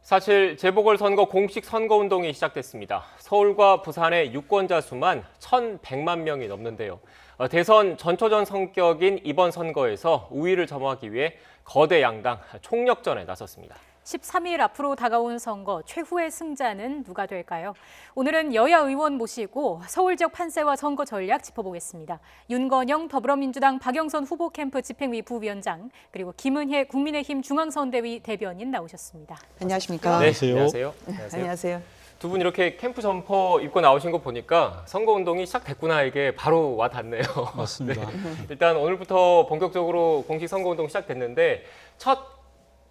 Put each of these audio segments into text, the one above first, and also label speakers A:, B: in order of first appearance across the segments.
A: 사실 재보궐선거 공식 선거운동이 시작됐습니다. 서울과 부산의 유권자 수만 1,100만 명이 넘는데요. 대선 전초전 성격인 이번 선거에서 우위를 점하기 위해 거대 양당 총력전에 나섰습니다.
B: 13일 앞으로 다가온 선거 최후의 승자는 누가 될까요? 오늘은 여야 의원 모시고 서울 지역 판세와 선거 전략 짚어보겠습니다. 윤건영 더불어민주당 박영선 후보 캠프 집행위 부위원장 그리고 김은혜 국민의힘 중앙선대위 대변인 나오셨습니다.
C: 안녕하십니까?
A: 네, 안녕하세요.
C: 안녕하세요.
A: 두 분 이렇게 캠프 점퍼 입고 나오신 거 보니까 선거운동이 시작됐구나 이게 바로 와 닿네요.
D: 맞습니다.
A: 네. 일단 오늘부터 본격적으로 공식 선거운동 시작됐는데 첫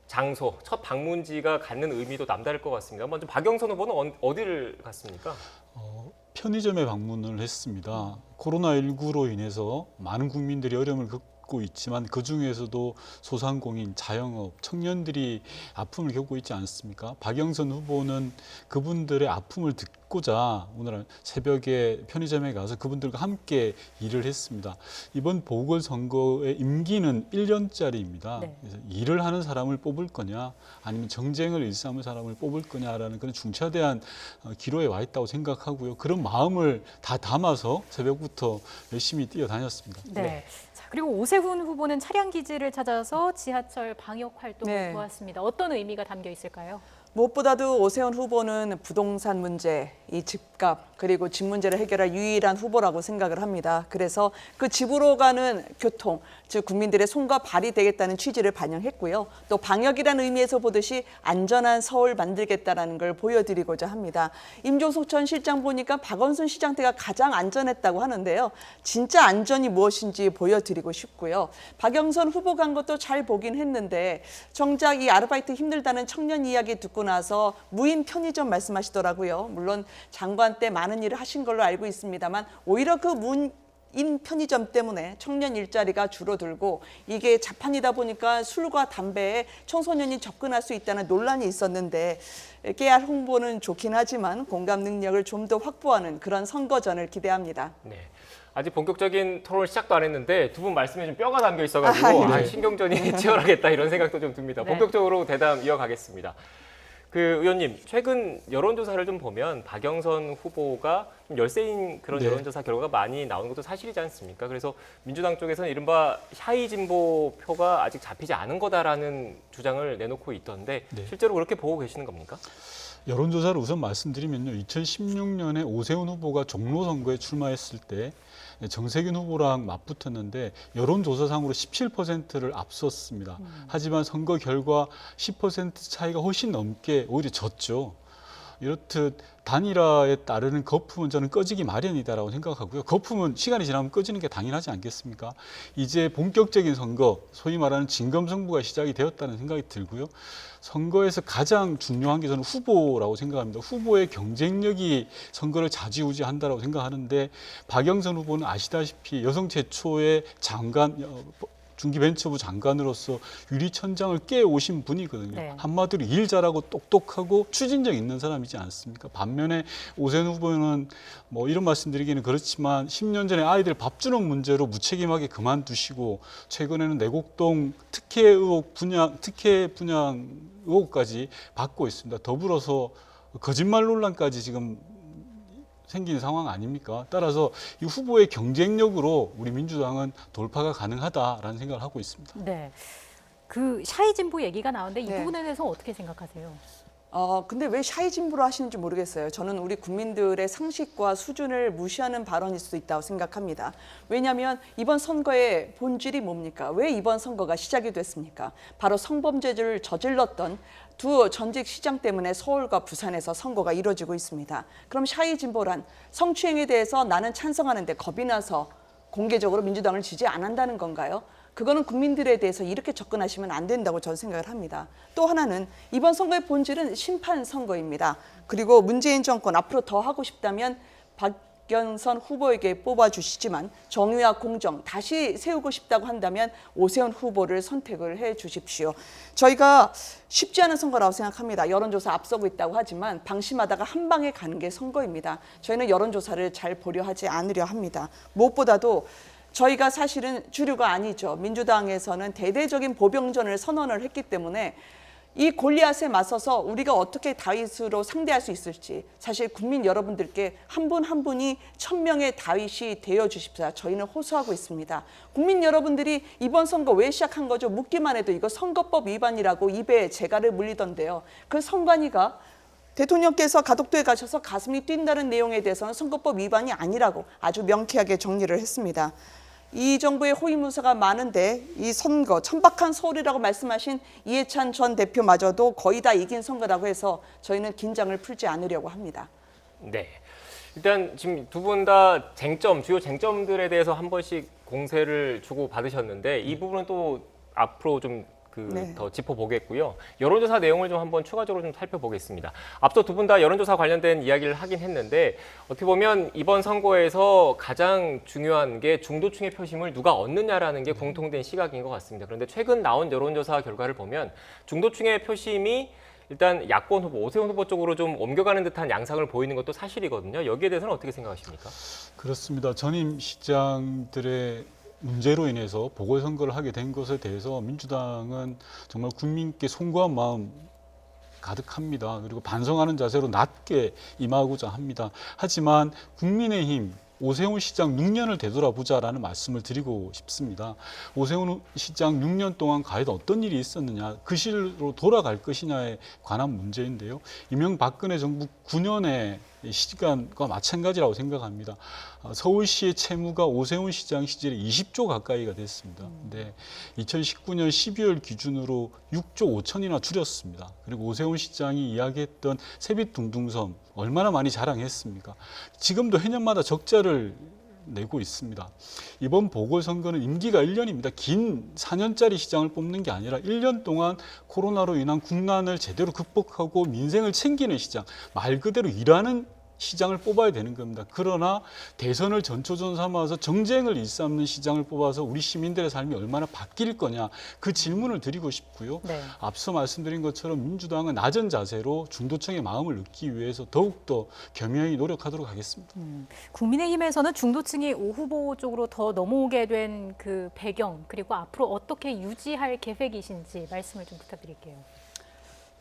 A: 장소, 첫 방문지가 갖는 의미도 남다를 것 같습니다. 먼저 박영선 후보는 어디를 갔습니까?
D: 편의점에 방문을 했습니다. 코로나19로 인해서 많은 국민들이 어려움을 겪고 있지만 그중에서도 소상공인, 자영업, 청년들이 아픔을 겪고 있지 않습니까? 박영선 후보는 그분들의 아픔을 듣고자 오늘 새벽에 편의점에 가서 그분들과 함께 일을 했습니다. 이번 보궐선거의 임기는 1년짜리입니다.
B: 네.
D: 그래서 일을 하는 사람을 뽑을 거냐 아니면 정쟁을 일삼을 사람을 뽑을 거냐라는 그런 중차대한 기로에 와 있다고 생각하고요. 그런 마음을 다 담아서 새벽부터 열심히 뛰어다녔습니다.
B: 네. 자, 그리고 오세훈 후보는 차량 기지를 찾아서 지하철 방역 활동을 도왔습니다. 어떤 의미가 담겨 있을까요?
C: 무엇보다도 오세훈 후보는 부동산 문제, 이 집값, 그리고 집 문제를 해결할 유일한 후보라고 생각을 합니다. 그래서 그 집으로 가는 교통, 즉 국민들의 손과 발이 되겠다는 취지를 반영했고요. 또 방역이라는 의미에서 보듯이 안전한 서울 만들겠다는 걸 보여드리고자 합니다. 임종석 전 실장 보니까 박원순 시장 때가 가장 안전했다고 하는데요. 진짜 안전이 무엇인지 보여드리고 싶고요. 박영선 후보 간 것도 잘 보긴 했는데 정작 이 아르바이트 힘들다는 청년 이야기 듣고 나서 무인 편의점 말씀하시더라고요. 물론 장관 때 많은 일을 하신 걸로 알고 있습니다만 오히려 그 무인 편의점 때문에 청년 일자리가 줄어들고 이게 자판이다 보니까 술과 담배에 청소년이 접근할 수 있다는 논란이 있었는데 깨알 홍보는 좋긴 하지만 공감 능력을 좀 더 확보하는 그런 선거전을 기대합니다.
A: 네. 아직 본격적인 토론 시작도 안 했는데 두 분 말씀에 좀 뼈가 담겨 있어가지고 신경전이 치열하겠다 이런 생각도 좀 듭니다.
B: 네.
A: 본격적으로 대담 이어가겠습니다. 그 의원님, 최근 여론조사를 좀 보면 박영선 후보가 좀 열세인 그런
D: 네.
A: 여론조사 결과가 많이 나오는 것도 사실이지 않습니까? 그래서 민주당 쪽에서는 이른바 샤이 진보 표가 아직 잡히지 않은 거다라는 주장을 내놓고 있던데
D: 네.
A: 실제로 그렇게 보고 계시는 겁니까?
D: 여론조사를 우선 말씀드리면요. 2016년에 오세훈 후보가 종로 선거에 출마했을 때 정세균 후보랑 맞붙었는데 여론조사상으로 17%를 앞섰습니다. 하지만 선거 결과 10% 차이가 훨씬 넘게 오히려 졌죠. 이렇듯 단일화에 따르는 거품은 저는 꺼지기 마련이다라고 생각하고요. 거품은 시간이 지나면 꺼지는 게 당연하지 않겠습니까? 이제 본격적인 선거, 소위 말하는 진검승부가 시작이 되었다는 생각이 들고요. 선거에서 가장 중요한 게 저는 후보라고 생각합니다. 후보의 경쟁력이 선거를 좌지우지한다라고 생각하는데 박영선 후보는 아시다시피 여성 최초의 장관, 중기벤처부 장관으로서 유리천장을 깨오신 분이거든요.
B: 네.
D: 한마디로 일 잘하고 똑똑하고 추진력 있는 사람이지 않습니까? 반면에 오세훈 후보는 뭐 이런 말씀드리기는 그렇지만 10년 전에 아이들 밥 주는 문제로 무책임하게 그만두시고 최근에는 내곡동 특혜 분양 의혹까지 받고 있습니다. 더불어서 거짓말 논란까지 지금 생긴 상황 아닙니까? 따라서 이 후보의 경쟁력으로 우리 민주당은 돌파가 가능하다라는 생각을 하고 있습니다.
B: 네. 그 샤이 진보 얘기가 나오는데 이
C: 네.
B: 부분에 대해서 어떻게 생각하세요?
C: 근데 왜 샤이 진보로 하시는지 모르겠어요. 저는 우리 국민들의 상식과 수준을 무시하는 발언일 수도 있다고 생각합니다. 왜냐하면 이번 선거의 본질이 뭡니까? 왜 이번 선거가 시작이 됐습니까? 바로 성범죄를 저질렀던 두 전직 시장 때문에 서울과 부산에서 선거가 이루어지고 있습니다. 그럼 샤이 진보란 성추행에 대해서 나는 찬성하는데 겁이 나서 공개적으로 민주당을 지지 안 한다는 건가요? 그거는 국민들에 대해서 이렇게 접근하시면 안 된다고 저는 생각을 합니다. 또 하나는 이번 선거의 본질은 심판 선거입니다. 그리고 문재인 정권 앞으로 더 하고 싶다면 박영선 후보에게 뽑아주시지만 정의와 공정 다시 세우고 싶다고 한다면 오세훈 후보를 선택을 해 주십시오. 저희가 쉽지 않은 선거라고 생각합니다. 여론조사 앞서고 있다고 하지만 방심하다가 한 방에 가는 게 선거입니다. 저희는 여론조사를 잘 보려 하지 않으려 합니다. 무엇보다도 저희가 사실은 주류가 아니죠. 민주당에서는 대대적인 보병전을 선언을 했기 때문에 이 골리앗에 맞서서 우리가 어떻게 다윗으로 상대할 수 있을지 사실 국민 여러분들께 한 분 한 분이 1000명의 다윗이 되어 주십사 저희는 호소하고 있습니다. 국민 여러분들이 이번 선거 왜 시작한 거죠? 묻기만 해도 이거 선거법 위반이라고 입에 재갈을 물리던데요. 그 선관위가 대통령께서 가덕도에 가셔서 가슴이 뛴다는 내용에 대해서는 선거법 위반이 아니라고 아주 명쾌하게 정리를 했습니다. 이 정부의 호위무사가 많은데 이 선거 천박한 서울이라고 말씀하신 이해찬 전 대표마저도 거의 다 이긴 선거라고 해서 저희는 긴장을 풀지 않으려고 합니다.
A: 네. 일단 지금 두 분 다 주요 쟁점들에 대해서 한 번씩 공세를 주고 받으셨는데 이 부분은 또 앞으로 좀 더 짚어보겠고요. 여론조사 내용을 좀 한번 추가적으로 좀 살펴보겠습니다. 앞서 두 분 다 여론조사 관련된 이야기를 하긴 했는데 어떻게 보면 이번 선거에서 가장 중요한 게 중도층의 표심을 누가 얻느냐라는 게 공통된 시각인 것 같습니다. 그런데 최근 나온 여론조사 결과를 보면 중도층의 표심이 일단 야권 후보, 오세훈 후보 쪽으로 좀 옮겨가는 듯한 양상을 보이는 것도 사실이거든요. 여기에 대해서는 어떻게 생각하십니까?
D: 그렇습니다. 전임 시장들의 문제로 인해서 보궐선거를 하게 된 것에 대해서 민주당은 정말 국민께 송구한 마음 가득합니다. 그리고 반성하는 자세로 낮게 임하고자 합니다. 하지만 국민의힘 오세훈 시장 6년을 되돌아보자라는 말씀을 드리고 싶습니다. 오세훈 시장 6년 동안 과연 어떤 일이 있었느냐, 그 실로 돌아갈 것이냐에 관한 문제인데요. 이명박근혜 정부 9년의 시간과 마찬가지라고 생각합니다. 서울시의 채무가 오세훈 시장 시절에 20조 가까이가 됐습니다. 근데 2019년 12월 기준으로 6조 5천이나 줄였습니다. 그리고 오세훈 시장이 이야기했던 세빛둥둥섬 얼마나 많이 자랑했습니까? 지금도 해년마다 적자를 내고 있습니다. 이번 보궐선거는 임기가 1년입니다. 긴 4년짜리 시장을 뽑는 게 아니라 1년 동안 코로나로 인한 국난을 제대로 극복하고 민생을 챙기는 시장, 말 그대로 일하는 시장을 뽑아야 되는 겁니다. 그러나 대선을 전초전 삼아서 정쟁을 일삼는 시장을 뽑아서 우리 시민들의 삶이 얼마나 바뀔 거냐, 그 질문을 드리고 싶고요.
B: 네.
D: 앞서 말씀드린 것처럼 민주당은 낮은 자세로 중도층의 마음을 얻기 위해서 더욱더 겸허히 노력하도록 하겠습니다.
B: 국민의힘에서는 중도층이 오 후보 쪽으로 더 넘어오게 된 그 배경, 그리고 앞으로 어떻게 유지할 계획이신지 말씀을 좀 부탁드릴게요.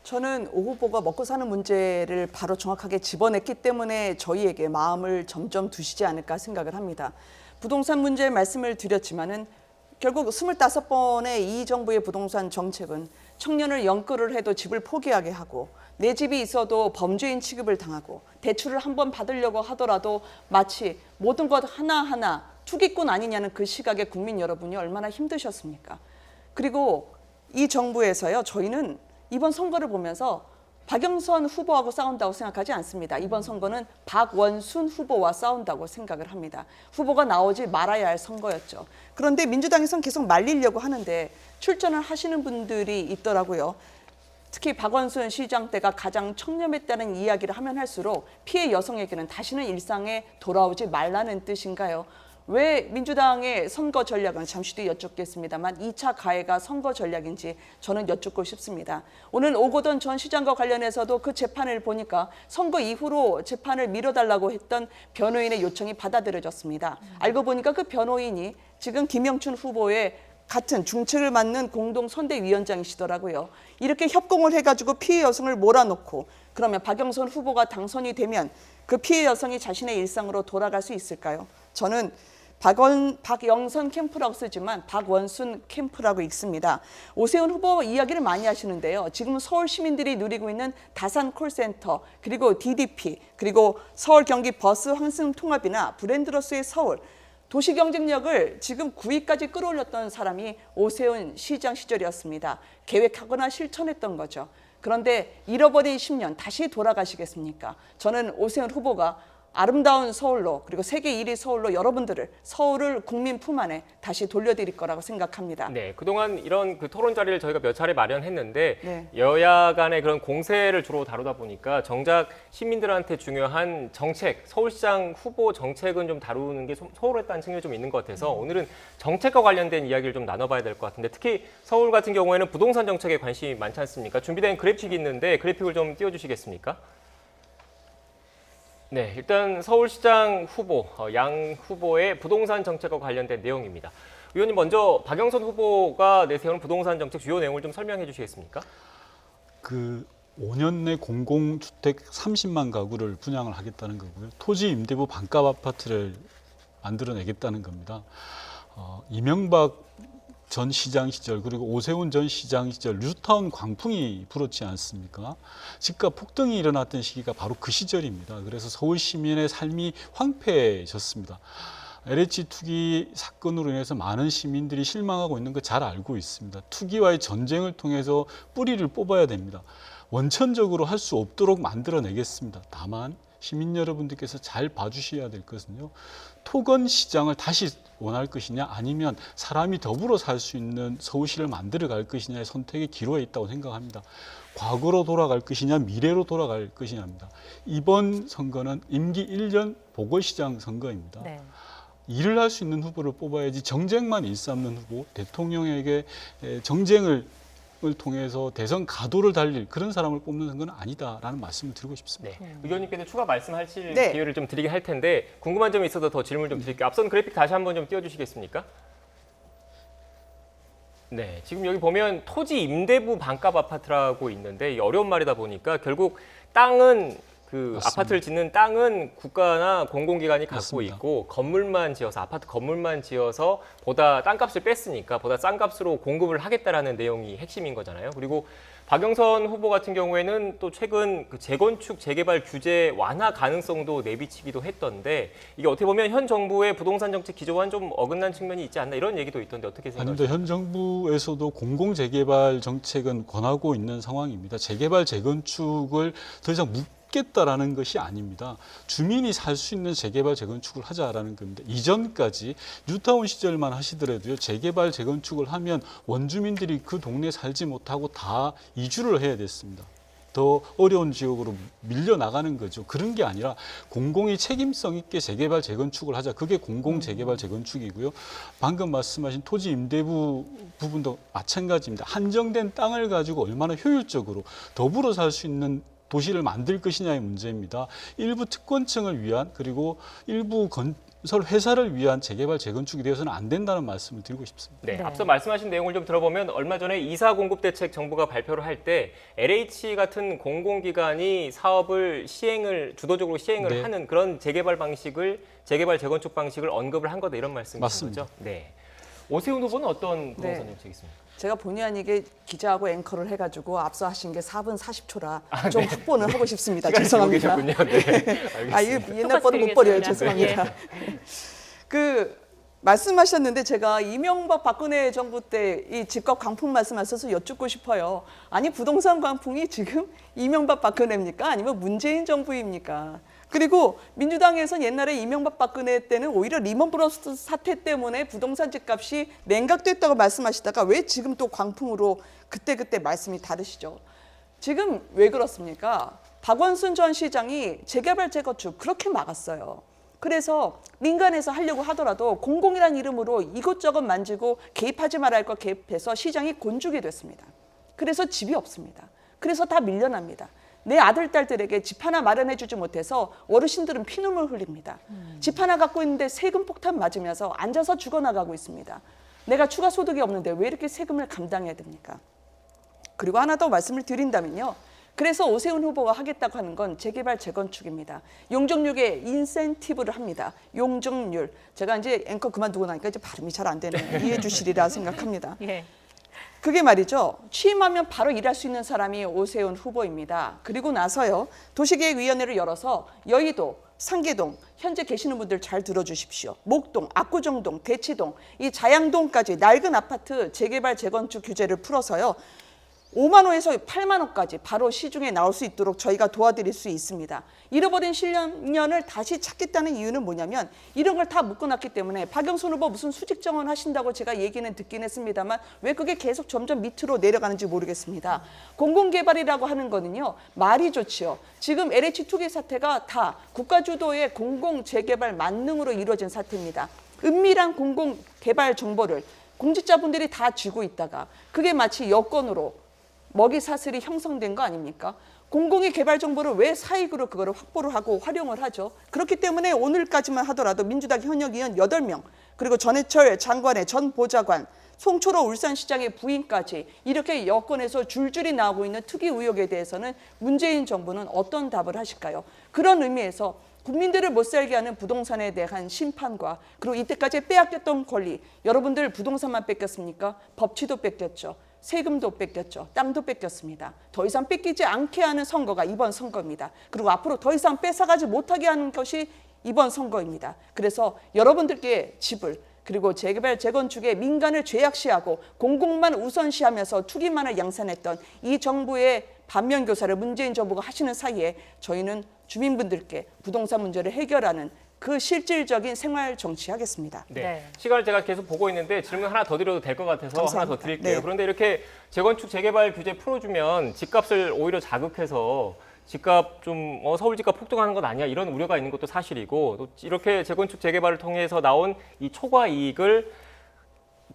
C: 저는 오 후보가 먹고 사는 문제를 바로 정확하게 집어냈기 때문에 저희에게 마음을 점점 두시지 않을까 생각을 합니다. 부동산 문제 말씀을 드렸지만은 결국 25번의 이 정부의 부동산 정책은 청년을 연끌을 해도 집을 포기하게 하고 내 집이 있어도 범죄인 취급을 당하고 대출을 한번 받으려고 하더라도 마치 모든 것 하나하나 투기꾼 아니냐는 그 시각에 국민 여러분이 얼마나 힘드셨습니까? 그리고 이 정부에서요, 저희는 이번 선거를 보면서 박영선 후보하고 싸운다고 생각하지 않습니다. 이번 선거는 박원순 후보와 싸운다고 생각을 합니다. 후보가 나오지 말아야 할 선거였죠. 그런데 민주당에서는 계속 말리려고 하는데 출전을 하시는 분들이 있더라고요. 특히 박원순 시장 때가 가장 청렴했다는 이야기를 하면 할수록 피해 여성에게는 다시는 일상에 돌아오지 말라는 뜻인가요? 왜 민주당의 선거 전략은 잠시 뒤에 여쭙겠습니다만 2차 가해가 선거 전략인지 저는 여쭙고 싶습니다. 오늘 오고돈 전 시장과 관련해서도 그 재판을 보니까 선거 이후로 재판을 미뤄달라고 했던 변호인의 요청이 받아들여졌습니다. 알고 보니까 그 변호인이 지금 김영춘 후보의 같은 중책을 맡는 공동선대위원장이시더라고요. 이렇게 협공을 해가지고 피해 여성을 몰아넣고 그러면 박영선 후보가 당선이 되면 그 피해 여성이 자신의 일상으로 돌아갈 수 있을까요? 저는 박영선 캠프라고 쓰지만 박원순 캠프라고 읽습니다. 오세훈 후보 이야기를 많이 하시는데요. 지금 서울 시민들이 누리고 있는 다산 콜센터, 그리고 DDP, 그리고 서울 경기 버스 환승 통합이나 브랜드로서의 서울, 도시 경쟁력을 지금 9위까지 끌어올렸던 사람이 오세훈 시장 시절이었습니다. 계획하거나 실천했던 거죠. 그런데 잃어버린 10년 다시 돌아가시겠습니까? 저는 오세훈 후보가 아름다운 서울로, 그리고 세계 1위 서울로 여러분들을, 서울을 국민 품 안에 다시 돌려드릴 거라고 생각합니다.
A: 네, 그동안 이런 그 토론 자리를 저희가 몇 차례 마련했는데
C: 네.
A: 여야 간의 그런 공세를 주로 다루다 보니까 정작 시민들한테 중요한 정책, 서울시장 후보 정책은 좀 다루는 게 소홀했다는 측면이 좀 있는 것 같아서 오늘은 정책과 관련된 이야기를 좀 나눠봐야 될 것 같은데 특히 서울 같은 경우에는 부동산 정책에 관심이 많지 않습니까? 준비된 그래픽이 있는데 그래픽을 좀 띄워주시겠습니까? 네, 일단 서울시장 후보, 양 후보의 부동산 정책과 관련된 내용입니다. 의원님 먼저 박영선 후보가 내세우는 부동산 정책 주요 내용을 좀 설명해 주시겠습니까?
D: 그 5년 내 공공주택 30만 가구를 분양을 하겠다는 거고요. 토지 임대부 반값 아파트를 만들어내겠다는 겁니다. 이명박 전 시장 시절 그리고 오세훈 전 시장 시절 뉴타운 광풍이 불었지 않습니까? 집값 폭등이 일어났던 시기가 바로 그 시절입니다. 그래서 서울 시민의 삶이 황폐해졌습니다. LH 투기 사건으로 인해서 많은 시민들이 실망하고 있는 거 잘 알고 있습니다. 투기와의 전쟁을 통해서 뿌리를 뽑아야 됩니다. 원천적으로 할 수 없도록 만들어내겠습니다. 다만 시민 여러분들께서 잘 봐주셔야 될 것은요. 토건 시장을 다시 원할 것이냐 아니면 사람이 더불어 살 수 있는 서울시를 만들어 갈 것이냐의 선택의 기로에 있다고 생각합니다. 과거로 돌아갈 것이냐 미래로 돌아갈 것이냐입니다. 이번 선거는 임기 1년 보궐시장 선거입니다.
B: 네.
D: 일을 할 수 있는 후보를 뽑아야지 정쟁만 일삼는 후보, 대통령에게 정쟁을 통해서 대선 가도를 달릴 그런 사람을 뽑는 선거는 아니다라는 말씀을 드리고 싶습니다.
A: 네. 의원님께서 추가 말씀하실
C: 네.
A: 기회를 좀 드리긴 할 텐데 궁금한 점이 있어서 더 질문 좀 드릴게요. 앞선 그래픽 다시 한번 좀 띄워주시겠습니까? 네, 지금 여기 보면 토지 임대부 반값 아파트라고 있는데 이 어려운 말이다 보니까 결국 땅은 그
D: 맞습니다.
A: 아파트를 짓는 땅은 국가나 공공기관이 갖고
D: 맞습니다.
A: 있고 건물만 지어서 아파트 건물만 지어서 보다 땅값을 뺐으니까 보다 싼 값으로 공급을 하겠다라는 내용이 핵심인 거잖아요. 그리고 박영선 후보 같은 경우에는 또 최근 그 재건축 재개발 규제 완화 가능성도 내비치기도 했던데 이게 어떻게 보면 현 정부의 부동산 정책 기조와는 좀 어긋난 측면이 있지 않나 이런 얘기도 있던데 어떻게 생각하세요?
D: 아닙니다. 현 정부에서도 공공재개발 정책은 권하고 있는 상황입니다. 재개발 재건축을 더 이상 겠다라는 것이 아닙니다. 주민이 살 수 있는 재개발 재건축을 하자라는 겁니다. 이전까지 뉴타운 시절만 하시더라도요. 재개발 재건축을 하면 원주민들이 그 동네에 살지 못하고 다 이주를 해야 됐습니다. 더 어려운 지역으로 밀려나가는 거죠. 그런 게 아니라 공공이 책임성 있게 재개발 재건축을 하자. 그게 공공 재개발 재건축이고요. 방금 말씀하신 토지 임대부 부분도 마찬가지입니다. 한정된 땅을 가지고 얼마나 효율적으로 더불어 살 수 있는 도시를 만들 것이냐의 문제입니다. 일부 특권층을 위한 그리고 일부 건설 회사를 위한 재개발 재건축이 되어서는 안 된다는 말씀을 드리고 싶습니다.
A: 네,
B: 네.
A: 앞서 말씀하신 내용을 좀 들어보면 얼마 전에 이사 공급 대책 정부가 발표를 할 때 LH 같은 공공기관이 사업을 주도적으로 시행을
D: 네.
A: 하는 그런 재개발 재건축 방식을 언급을 한 거다 이런 말씀이신
D: 맞습니다.
A: 거죠? 네. 오세훈 후보는 어떤 부동산
C: 네.
A: 정책이 있습니까?
C: 제가 본의 아니게 기자하고 앵커를 해가지고 앞서 하신 게 4분 40초라 좀 확보는 하고 싶습니다.
A: 시간을 주고
C: 죄송합니다.
A: 계셨군요. 네, 알겠습니다.
C: 아, 이거 옛날 거는 못 버려요.
B: 드리겠습니다.
C: 죄송합니다. 그 말씀하셨는데 제가 이명박 박근혜 정부 때 이 집값 광풍 말씀하셔서 여쭙고 싶어요. 아니 부동산 광풍이 지금 이명박 박근혜입니까? 아니면 문재인 정부입니까? 그리고 민주당에서는 옛날에 이명박 박근혜 때는 오히려 리먼 브러스 사태 때문에 부동산 집값이 냉각됐다고 말씀하시다가 왜 지금 또 광풍으로 그때그때 말씀이 다르시죠? 지금 왜 그렇습니까? 박원순 전 시장이 재개발 재건축 그렇게 막았어요. 그래서 민간에서 하려고 하더라도 공공이라는 이름으로 이것저것 만지고 개입하지 말아야 할 거 개입해서 시장이 곤죽이 됐습니다. 그래서 집이 없습니다. 그래서 다 밀려납니다. 내 아들, 딸들에게 집 하나 마련해 주지 못해서 어르신들은 피눈물 흘립니다. 집 하나 갖고 있는데 세금 폭탄 맞으면서 앉아서 죽어나가고 있습니다. 내가 추가 소득이 없는데 왜 이렇게 세금을 감당해야 됩니까? 그리고 하나 더 말씀을 드린다면요. 그래서 오세훈 후보가 하겠다고 하는 건 재개발 재건축입니다. 용적률에 인센티브를 합니다. 용적률. 제가 이제 앵커 그만두고 나니까 이제 발음이 잘 안 되네요. 이해해 주시리라 생각합니다.
B: 예.
C: 그게 말이죠. 취임하면 바로 일할 수 있는 사람이 오세훈 후보입니다. 그리고 나서요. 도시계획위원회를 열어서 여의도, 상계동, 현재 계시는 분들 잘 들어주십시오. 목동, 압구정동, 대치동, 이 자양동까지 낡은 아파트 재개발 재건축 규제를 풀어서요. 5만 원에서 8만 원까지 바로 시중에 나올 수 있도록 저희가 도와드릴 수 있습니다. 잃어버린 실년을 다시 찾겠다는 이유는 뭐냐면 이런 걸 다 묶어놨기 때문에 박영선 후보 무슨 수직 정원 하신다고 제가 얘기는 듣긴 했습니다만 왜 그게 계속 점점 밑으로 내려가는지 모르겠습니다. 공공개발이라고 하는 거는요. 말이 좋지요. 지금 LH 투기 사태가 다 국가 주도의 공공재개발 만능으로 이루어진 사태입니다. 은밀한 공공개발 정보를 공직자분들이 다 쥐고 있다가 그게 마치 여건으로 먹이 사슬이 형성된 거 아닙니까? 공공의 개발 정보를 왜 사익으로 그거를 확보를 하고 활용을 하죠? 그렇기 때문에 오늘까지만 하더라도 민주당 현역 의원 8명, 그리고 전해철 장관의 전 보좌관, 송철호 울산시장의 부인까지 이렇게 여권에서 줄줄이 나오고 있는 투기 의혹에 대해서는 문재인 정부는 어떤 답을 하실까요? 그런 의미에서 국민들을 못 살게 하는 부동산에 대한 심판과 그리고 이때까지 빼앗겼던 권리, 여러분들 부동산만 뺏겼습니까? 법치도 뺏겼죠. 세금도 뺏겼죠. 땅도 뺏겼습니다. 더 이상 뺏기지 않게 하는 선거가 이번 선거입니다. 그리고 앞으로 더 이상 뺏어가지 못하게 하는 것이 이번 선거입니다. 그래서 여러분들께 집을 그리고 재개발, 재건축에 민간을 죄악시하고 공공만 우선시하면서 투기만을 양산했던 이 정부의 반면교사를 문재인 정부가 하시는 사이에 저희는 주민분들께 부동산 문제를 해결하는 그 실질적인 생활 정치하겠습니다.
A: 네. 시간을 제가 계속 보고 있는데 질문 하나 더 드려도 될 것 같아서
C: 감사합니다.
A: 하나 더 드릴게요.
C: 네.
A: 그런데 이렇게 재건축, 재개발 규제 풀어주면 집값을 오히려 자극해서 집값 좀 서울 집값 폭등하는 것 아니야 이런 우려가 있는 것도 사실이고 또 이렇게 재건축, 재개발을 통해서 나온 이 초과 이익을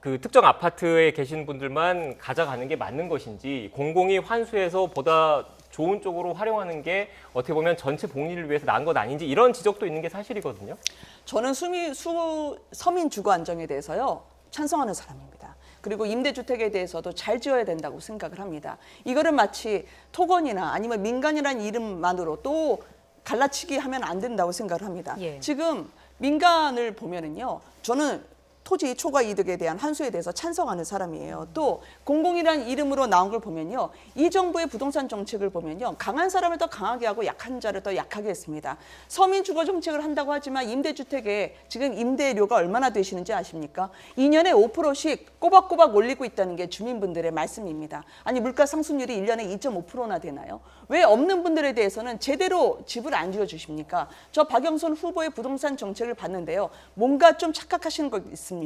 A: 그 특정 아파트에 계신 분들만 가져가는 게 맞는 것인지 공공이 환수해서 보다 좋은 쪽으로 활용하는 게 어떻게 보면 전체 복리를 위해서 나은 것 아닌지 이런 지적도 있는 게 사실이거든요.
C: 저는 서민 주거 안정에 대해서요 찬성하는 사람입니다. 그리고 임대주택에 대해서도 잘 지어야 된다고 생각을 합니다. 이거를 마치 토건이나 아니면 민간이라는 이름만으로 또 갈라치기 하면 안 된다고 생각을 합니다.
B: 예.
C: 지금 민간을 보면은요, 저는 토지 초과 이득에 대한 환수에 대해서 찬성하는 사람이에요. 또 공공이라는 이름으로 나온 걸 보면요, 이 정부의 부동산 정책을 보면요, 강한 사람을 더 강하게 하고 약한 자를 더 약하게 했습니다. 서민 주거 정책을 한다고 하지만 임대주택에 지금 임대료가 얼마나 되시는지 아십니까? 2년에 5%씩 꼬박꼬박 올리고 있다는 게 주민분들의 말씀입니다. 아니 물가 상승률이 1년에 2.5%나 되나요? 왜 없는 분들에 대해서는 제대로 집을 안 지어주십니까? 저 박영선 후보의 부동산 정책을 봤는데요, 뭔가 좀 착각하시는 것 있습니다.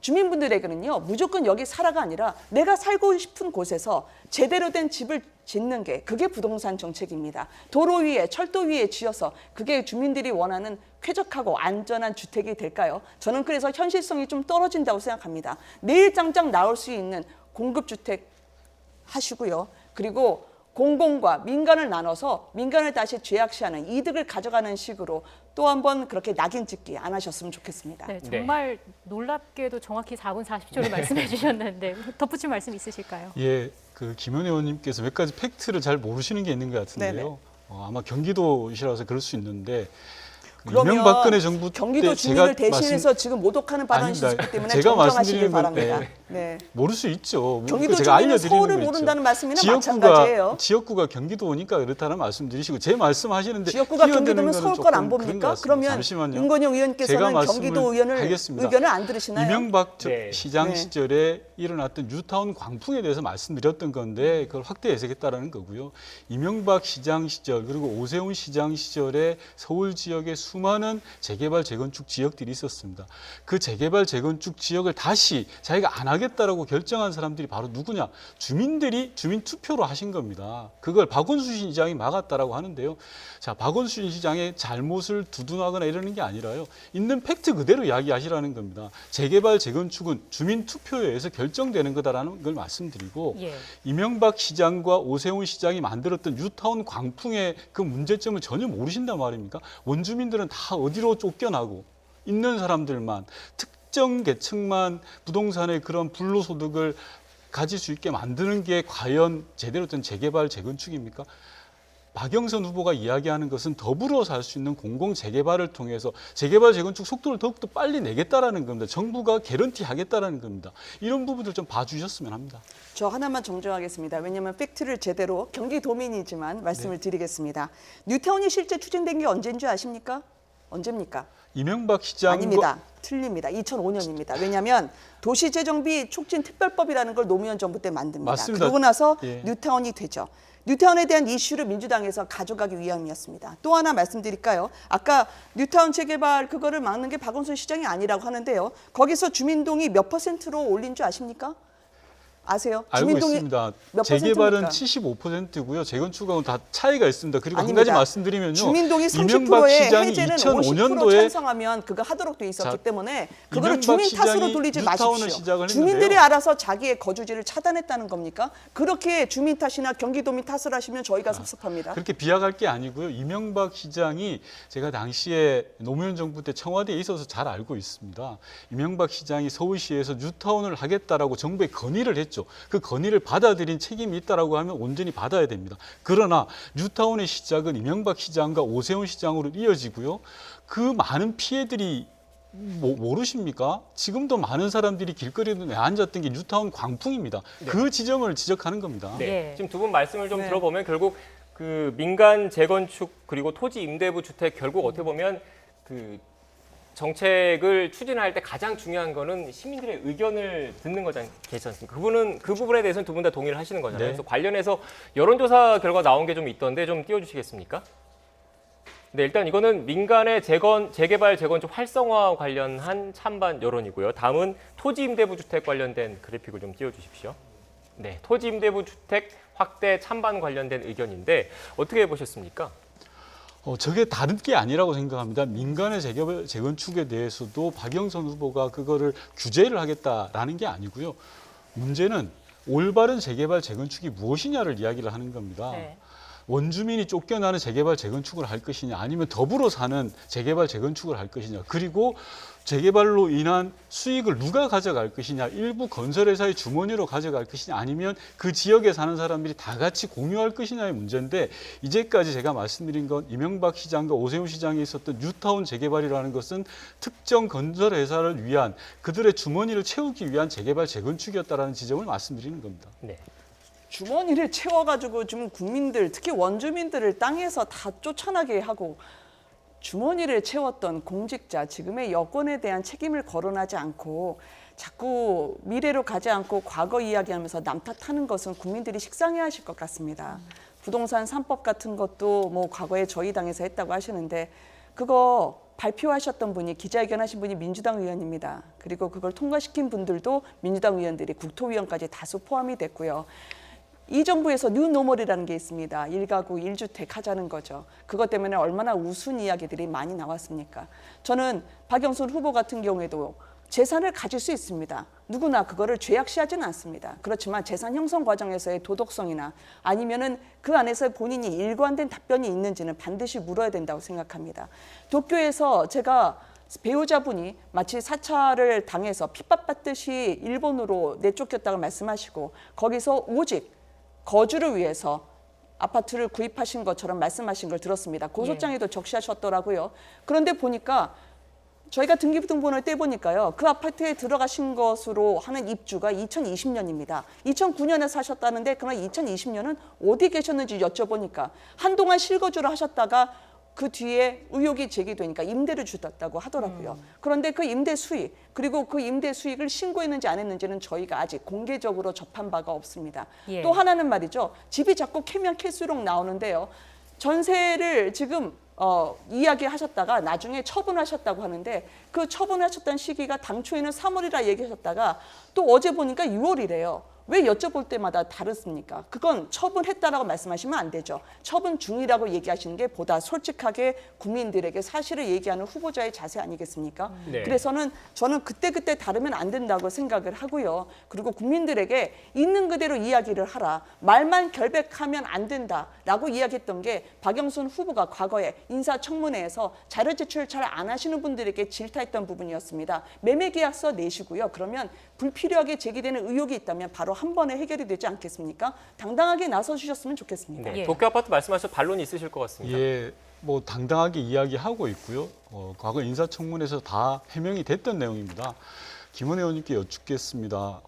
C: 주민분들에게는요, 무조건 여기 살아가 아니라 내가 살고 싶은 곳에서 제대로 된 집을 짓는 게 그게 부동산 정책입니다. 도로 위에, 철도 위에 지어서 그게 주민들이 원하는 쾌적하고 안전한 주택이 될까요? 저는 그래서 현실성이 좀 떨어진다고 생각합니다. 내일 당장 나올 수 있는 공급주택 하시고요. 그리고 공공과 민간을 나눠서 민간을 다시 죄악시하는 이득을 가져가는 식으로 또 한 번 그렇게 낙인 찍기 안 하셨으면 좋겠습니다.
B: 네, 정말 놀랍게도 정확히 4분 40초를 말씀해 주셨는데 덧붙일 말씀 있으실까요?
D: 예, 그 김현 의원님께서 몇 가지 팩트를 잘 모르시는 게 있는 것 같은데요. 아마 경기도시라서 그럴 수 있는데
C: 그러면
D: 이명박근혜 정부
C: 경기도
D: 때
C: 주민을
D: 제가
C: 대신해서 지금 모독하는 발언이
D: 아닙니다.
C: 있기 때문에
D: 제가
C: 정정하시길
D: 말씀드리는
C: 바랍니다.
D: 건데
C: 네.
D: 모를 수 있죠.
C: 경기도
D: 제가
C: 주민은
D: 알려드리는
C: 서울을
D: 거 있죠.
C: 모른다는 말씀이나 마찬가지예요.
D: 지역구가 경기도니까 그렇다는 말씀드리시고 제 말씀하시는데
C: 지역구가
D: 끼어드는
C: 경기도면
D: 거는
C: 서울
D: 조금
C: 걸 안
D: 그런 것
C: 봅니까?
D: 같습니다.
C: 그러면
D: 잠시만요.
C: 윤건영
D: 제가
C: 의원께서는
D: 말씀을
C: 경기도
D: 하겠습니다.
C: 의견을 안 들으시나요?
D: 이명박
A: 네.
D: 시장
C: 네.
D: 시절에 일어났던 뉴타운 광풍에 대해서 말씀드렸던 건데 그걸 확대 해석했다라는 거고요. 이명박 시장 시절 그리고 오세훈 시장 시절에 서울 지역에 수많은 재개발 재건축 지역들이 있었습니다. 그 재개발 재건축 지역을 다시 자기가 안 하겠다라고 결정한 사람들이 바로 누구냐? 주민들이 주민 투표로 하신 겁니다. 그걸 박원순 시장이 막았다라고 하는데요. 자, 박원순 시장의 잘못을 두둔하거나 이러는 게 아니라요. 있는 팩트 그대로 이야기하시라는 겁니다. 재개발 재건축은 주민 투표에 의해서 결정되는 거다라는 걸 말씀드리고
B: 예.
D: 이명박 시장과 오세훈 시장이 만들었던 뉴타운 광풍의 그 문제점을 전혀 모르신단 말입니까? 원주민들은 다 어디로 쫓겨나고 있는 사람들만 특정 계층만 부동산의 그런 불로소득을 가질 수 있게 만드는 게 과연 제대로 된 재개발 재건축입니까? 박영선 후보가 이야기하는 것은 더불어 살 수 있는 공공 재개발을 통해서 재개발 재건축 속도를 더욱더 빨리 내겠다라는 겁니다. 정부가 개런티 하겠다라는 겁니다. 이런 부분들 좀 봐주셨으면 합니다.
C: 저 하나만 정정하겠습니다. 왜냐하면 팩트를 제대로 경기도민이지만 말씀을 드리겠습니다. 뉴타운이 실제 추진된 게 언제인 줄 아십니까? 언제입니까?
D: 이명박 시장과
C: 아닙니다. 틀립니다. 2005년입니다. 왜냐하면 도시재정비 촉진특별법이라는 걸 노무현 정부 때 만듭니다.
D: 맞습니다.
C: 그러고 나서
D: 예.
C: 뉴타운이 되죠. 뉴타운에 대한 이슈를 민주당에서 가져가기 위함이었습니다. 또 하나 말씀드릴까요? 아까 뉴타운 재개발 그거를 막는 게 박원순 시장이 아니라고 하는데요. 거기서 주민동의 몇 %로 올린 줄 아십니까? 아세요?
D: 알고
C: 주민동의
D: 있습니다.
C: 몇
D: 재개발은
C: 퍼센트입니까?
D: 75%고요. 재건축하고는 다 차이가 있습니다. 그리고 한
C: 아닙니다.
D: 가지 말씀드리면요.
C: 주민동이
D: 이명박
C: 30%의
D: 시장이
C: 해제는
D: 2005년도에
C: 50% 찬성하면 그거 하도록 돼 있었기
D: 자,
C: 때문에 그거를
D: 이명박
C: 주민 탓으로
D: 시장이
C: 돌리지
D: 뉴타운을
C: 마십시오.
D: 시작을
C: 주민들이
D: 했는데요.
C: 알아서 자기의 거주지를 차단했다는 겁니까? 그렇게 주민 탓이나 경기도민 탓을 하시면 저희가 섭섭합니다.
D: 그렇게 비약할 게 아니고요. 이명박 시장이 제가 당시에 노무현 정부 때 청와대에 있어서 잘 알고 있습니다. 이명박 시장이 서울시에서 뉴타운을 하겠다라고 정부에 건의를 했죠. 그 건의를 받아들인 책임이 있다라고 하면 온전히 받아야 됩니다. 그러나 뉴타운의 시작은 이명박 시장과 오세훈 시장으로 이어지고요. 그 많은 피해들이 모르십니까? 지금도 많은 사람들이 길거리에 앉았던 게 뉴타운 광풍입니다. 그 지점을 지적하는 겁니다.
A: 네.
B: 예.
A: 지금 두 분 말씀을 좀
C: 네.
A: 들어보면 결국 그 민간 재건축 그리고 토지 임대부 주택 결국 어떻게 보면 그 정책을 추진할 때 가장 중요한 거는 시민들의 의견을 듣는 거지 않습니까? 그 부분에 대해서는 두 분 다 동의를 하시는 거잖아요.
D: 네.
A: 그래서 관련해서 여론조사 결과 나온 게 좀 있던데 좀 띄워주시겠습니까? 네, 일단 이거는 민간의 재개발 재건축 활성화 관련한 찬반 여론이고요. 다음은 토지 임대부 주택 관련된 그래픽을 좀 띄워주십시오. 네, 토지 임대부 주택 확대 찬반 관련된 의견인데 어떻게 보셨습니까?
D: 저게 다른 게 아니라고 생각합니다. 민간의 재개발, 재건축에 대해서도 박영선 후보가 그거를 규제를 하겠다라는 게 아니고요. 문제는 올바른 재개발, 재건축이 무엇이냐를 이야기를 하는 겁니다.
B: 네.
D: 원주민이 쫓겨나는 재개발, 재건축을 할 것이냐 아니면 더불어 사는 재개발, 재건축을 할 것이냐 그리고 재개발로 인한 수익을 누가 가져갈 것이냐 일부 건설회사의 주머니로 가져갈 것이냐 아니면 그 지역에 사는 사람들이 다 같이 공유할 것이냐의 문제인데 이제까지 제가 말씀드린 건 이명박 시장과 오세훈 시장이 있었던 뉴타운 재개발이라는 것은 특정 건설회사를 위한 그들의 주머니를 채우기 위한 재개발, 재건축이었다라는 지점을 말씀드리는 겁니다.
A: 네.
C: 주머니를 채워가지고 좀 국민들, 특히 원주민들을 땅에서 다 쫓아나게 하고 주머니를 채웠던 공직자, 지금의 여권에 대한 책임을 거론하지 않고 자꾸 미래로 가지 않고 과거 이야기하면서 남 탓하는 것은 국민들이 식상해하실 것 같습니다. 부동산 3법 같은 것도 뭐 과거에 저희 당에서 했다고 하시는데 그거 발표하셨던 분이 기자회견하신 분이 민주당 의원입니다. 그리고 그걸 통과시킨 분들도 민주당 의원들이 국토위원까지 다수 포함이 됐고요. 이 정부에서 뉴노멀이라는 게 있습니다. 1가구 1주택 하자는 거죠. 그것 때문에 얼마나 우스운 이야기들이 많이 나왔습니까? 저는 박영선 후보 같은 경우에도 재산을 가질 수 있습니다. 누구나 그거를 죄악시하지는 않습니다. 그렇지만 재산 형성 과정에서의 도덕성이나 아니면은 그 안에서 본인이 일관된 답변이 있는지는 반드시 물어야 된다고 생각합니다. 도쿄에서 제가 배우자분이 마치 사찰을 당해서 핍박받듯이 일본으로 내쫓겼다고 말씀하시고 거기서 오직 거주를 위해서 아파트를 구입하신 것처럼 말씀하신 걸 들었습니다. 고소장에도 적시하셨더라고요. 그런데 보니까 저희가 등기부등본을 떼보니까요. 그 아파트에 들어가신 것으로 하는 입주가 2020년입니다. 2009년에 사셨다는데 그럼 2020년은 어디 계셨는지 여쭤보니까 한동안 실거주를 하셨다가 그 뒤에 의혹이 제기되니까 임대를 주셨다고 하더라고요. 그런데 그 임대 수익 그리고 그 임대 수익을 신고했는지 안 했는지는 저희가 아직 공개적으로 접한 바가 없습니다.
B: 예.
C: 또 하나는 말이죠. 집이 자꾸 캐면 캘수록 나오는데요. 전세를 지금 이야기하셨다가 나중에 처분하셨다고 하는데 그 처분하셨던 시기가 당초에는 3월이라 얘기하셨다가 또 어제 보니까 6월이래요. 왜 여쭤볼 때마다 다르습니까? 그건 처분했다라고 말씀하시면 안 되죠. 처분 중이라고 얘기하시는 게 보다 솔직하게 국민들에게 사실을 얘기하는 후보자의 자세 아니겠습니까?
A: 네.
C: 그래서는 저는 그때그때 다르면 안 된다고 생각을 하고요. 그리고 국민들에게 있는 그대로 이야기를 하라. 말만 결백하면 안 된다라고 이야기했던 게 박영선 후보가 과거에 인사청문회에서 자료 제출 잘 안 하시는 분들에게 질타했던 부분이었습니다. 매매계약서 내시고요. 그러면 불필요하게 제기되는 의혹이 있다면 바로 한 번에 해결이 되지 않겠습니까? 당당하게 나서주셨으면 좋겠습니다.
A: 네.
B: 예.
A: 도쿄 아파트 말씀하셔서 반론이 있으실 것 같습니다.
D: 예, 뭐 당당하게 이야기하고 있고요. 과거 인사청문회에서 다 해명이 됐던 내용입니다. 김원 의원님께 여쭙겠습니다.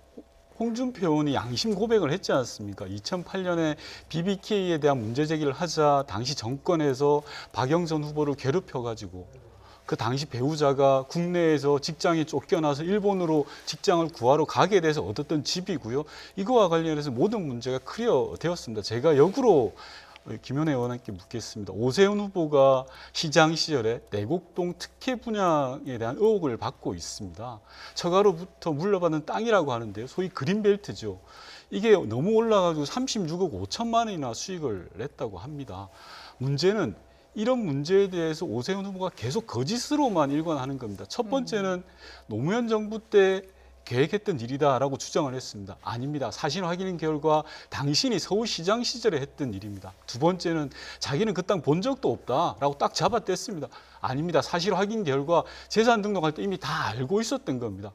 D: 홍준표 의원이 양심 고백을 했지 않습니까? 2008년에 BBK에 대한 문제 제기를 하자 당시 정권에서 박영선 후보를 괴롭혀가지고 그 당시 배우자가 국내에서 직장에 쫓겨나서 일본으로 직장을 구하러 가게 돼서 얻었던 집이고요. 이거와 관련해서 모든 문제가 클리어 되었습니다. 제가 역으로 김현애 의원님께 묻겠습니다. 오세훈 후보가 시장 시절에 내곡동 특혜 분양에 대한 의혹을 받고 있습니다. 처가로부터 물려받은 땅이라고 하는데요. 소위 그린벨트죠. 이게 너무 올라가지고 36억 5천만 원이나 수익을 냈다고 합니다. 문제는 이런 문제에 대해서 오세훈 후보가 계속 거짓으로만 일관하는 겁니다. 첫 번째는 노무현 정부 때 계획했던 일이다라고 주장을 했습니다. 아닙니다. 사실 확인 결과 당신이 서울시장 시절에 했던 일입니다. 두 번째는 자기는 그 땅 본 적도 없다라고 딱 잡아댔습니다. 아닙니다. 사실 확인 결과 재산 등록할 때 이미 다 알고 있었던 겁니다.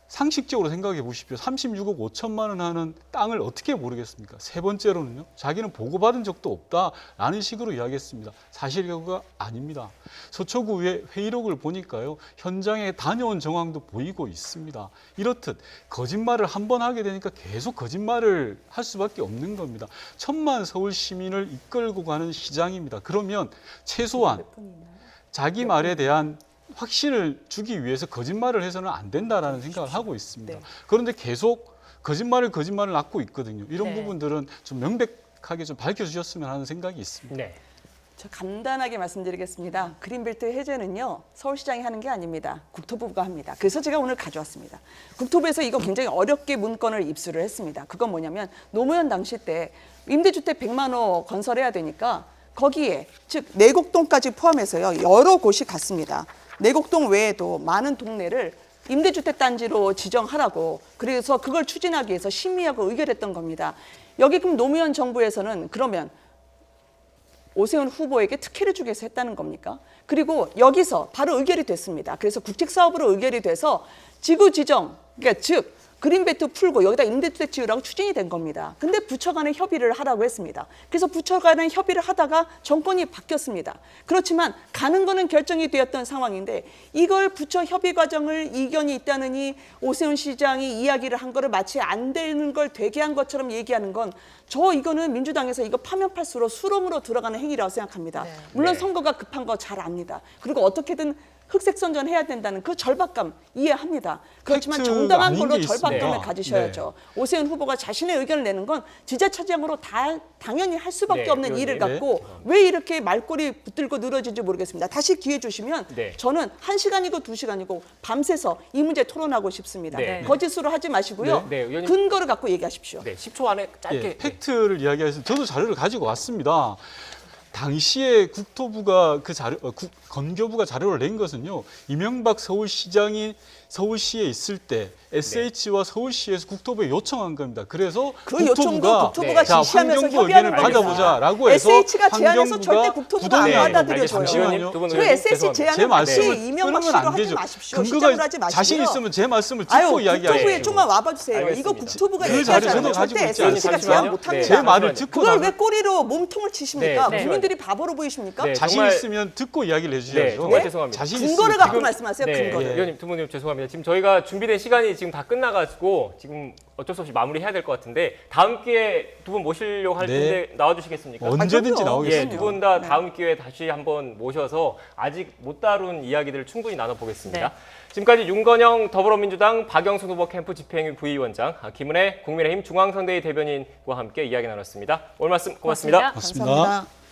D: 상식적으로 생각해 보십시오. 36억 5천만 원 하는 땅을 어떻게 모르겠습니까? 세 번째로는요. 자기는 보고받은 적도 없다라는 식으로 이야기했습니다. 사실관계가 아닙니다. 서초구의 회의록을 보니까요. 현장에 다녀온 정황도 보이고 있습니다. 이렇듯 거짓말을 한 번 하게 되니까 계속 거짓말을 할 수밖에 없는 겁니다. 1,000만 서울 시민을 이끌고 가는 시장입니다. 그러면 최소한 자기 말에 대한 확신을 주기 위해서 거짓말을 해서는 안 된다라는 생각을 하고 있습니다.
C: 네.
D: 그런데 계속 거짓말을 낳고 있거든요. 이런
B: 네.
D: 부분들은 좀 명백하게 좀 밝혀주셨으면 하는 생각이 있습니다.
A: 네.
C: 저 간단하게 말씀드리겠습니다. 그린벨트 해제는요, 서울시장이 하는 게 아닙니다. 국토부가 합니다. 그래서 제가 오늘 가져왔습니다. 국토부에서 이거 굉장히 어렵게 문건을 입수를 했습니다. 그건 뭐냐면 노무현 당시 때 임대주택 100만 호 건설해야 되니까 거기에 즉 내곡동까지 포함해서요 여러 곳이 갔습니다. 내곡동 외에도 많은 동네를 임대주택 단지로 지정하라고 그래서 그걸 추진하기 위해서 심의하고 의결했던 겁니다. 여기 그럼 노무현 정부에서는 그러면 오세훈 후보에게 특혜를 주기 위해서 했다는 겁니까? 그리고 여기서 바로 의결이 됐습니다. 그래서 국책사업으로 의결이 돼서 지구 지정, 그러니까 즉 그린벨트 풀고 여기다 임대주택 지으라고 추진이 된 겁니다. 근데 부처 간에 협의를 하라고 했습니다. 그래서 부처 간에 협의를 하다가 정권이 바뀌었습니다. 그렇지만 가는 거는 결정이 되었던 상황인데 이걸 부처 협의 과정을 이견이 있다느니 오세훈 시장이 이야기를 한 거를 마치 안 되는 걸 되게 한 것처럼 얘기하는 건 이거는 민주당에서 이거 파면팔수록 수렁으로 들어가는 행위라고 생각합니다.
B: 네.
C: 물론
A: 네.
C: 선거가 급한 거 잘 압니다. 그리고 어떻게든 흑색 선전해야 된다는 그 절박감 이해합니다. 그렇지만
D: 팩트가
C: 정당한
D: 아닌
C: 걸로
D: 게
C: 절박감을
D: 있습니다.
C: 가지셔야죠. 오세훈 후보가 자신의 의견을 내는 건 지자체장으로 당연히 할 수밖에
A: 네,
C: 없는
A: 의원님.
C: 일을 갖고 왜 이렇게 말꼬리 붙들고 늘어진지 모르겠습니다. 다시 기회 주시면
A: 네.
C: 저는 1시간이고 2시간이고 밤새서 이 문제 토론하고 싶습니다.
A: 네.
C: 거짓으로 하지 마시고요.
A: 네, 의원님.
C: 근거를 갖고 얘기하십시오.
A: 네, 10초 안에 짧게.
D: 예, 팩트를 이야기해서 저도 자료를 가지고 왔습니다. 당시에 국토부가 건교부가 자료를 낸 것은요. 이명박 서울시장이 서울시에 있을 때 SH와 서울시에서 국토부에 요청한 겁니다. 그래서
C: 그 요청도 국토부가
A: 네.
C: 지시하면서
D: 환경부
C: 협의하는
D: 의견을
C: 겁니다.
D: 받아보자라고 해서
C: SH가 제안해서 절대
D: 환경부가
C: 국토부가 안
D: 부동의
C: 받아들여줘요.
D: 잠시만요.
A: 두분
C: 그
A: 의원님,
C: SH
A: 죄송합니다.
C: 제안은
D: 제
C: 마치
D: 말씀을
C: 이명박
D: 끊으면 안
C: 씨로 하지
D: 되죠.
C: 마십시오. 시장으로 하지
D: 근거가
C: 마시고요.
D: 자신 있으면 제 말씀을 듣고
C: 아유,
D: 이야기하세요.
C: 국토부에 좀만 와봐주세요.
A: 알겠습니다.
C: 이거 국토부가
A: 그
C: 얘기하지
D: 자료
C: 않으면
D: 저도
C: 절대
D: 가지고 있지
C: SH가
A: 않습니까?
C: 제안
A: 네,
C: 못합니다.
D: 제 말을 듣고
C: 그걸
D: 나면
C: 왜 꼬리로 몸통을 치십니까?
A: 네.
C: 국민들이 바보로 보이십니까?
A: 네.
D: 자신
A: 정말-
D: 있으면 듣고 이야기를
A: 네,
D: 해주셔야죠.
A: 정말 죄송합니다.
D: 자신
C: 근거를
D: 있으면
C: 갖고
A: 지금-
C: 말씀하세요.
A: 네,
C: 근거를.
A: 의원님, 두 분님 죄송합니다. 지금 저희가 준비된 시간이 지금 다 끝나가지고 지금 어쩔 수 없이 마무리해야 될 것 같은데 다음 기회에 두 분 모시려고 할
D: 네.
A: 텐데 나와주시겠습니까?
D: 언제든지
C: 그럼요.
D: 나오겠습니다.
A: 예, 두 분 다
C: 네.
A: 다음 기회에 다시 한번 모셔서 아직 못 다룬 이야기들을 충분히 나눠보겠습니다.
B: 네.
A: 지금까지 윤건영 더불어민주당 박영선 후보 캠프 집행위 부위원장, 김은혜 국민의힘 중앙선대위 대변인과 함께 이야기 나눴습니다. 오늘 말씀 고맙습니다.
B: 고맙습니다.
D: 고맙습니다.
C: 감사합니다.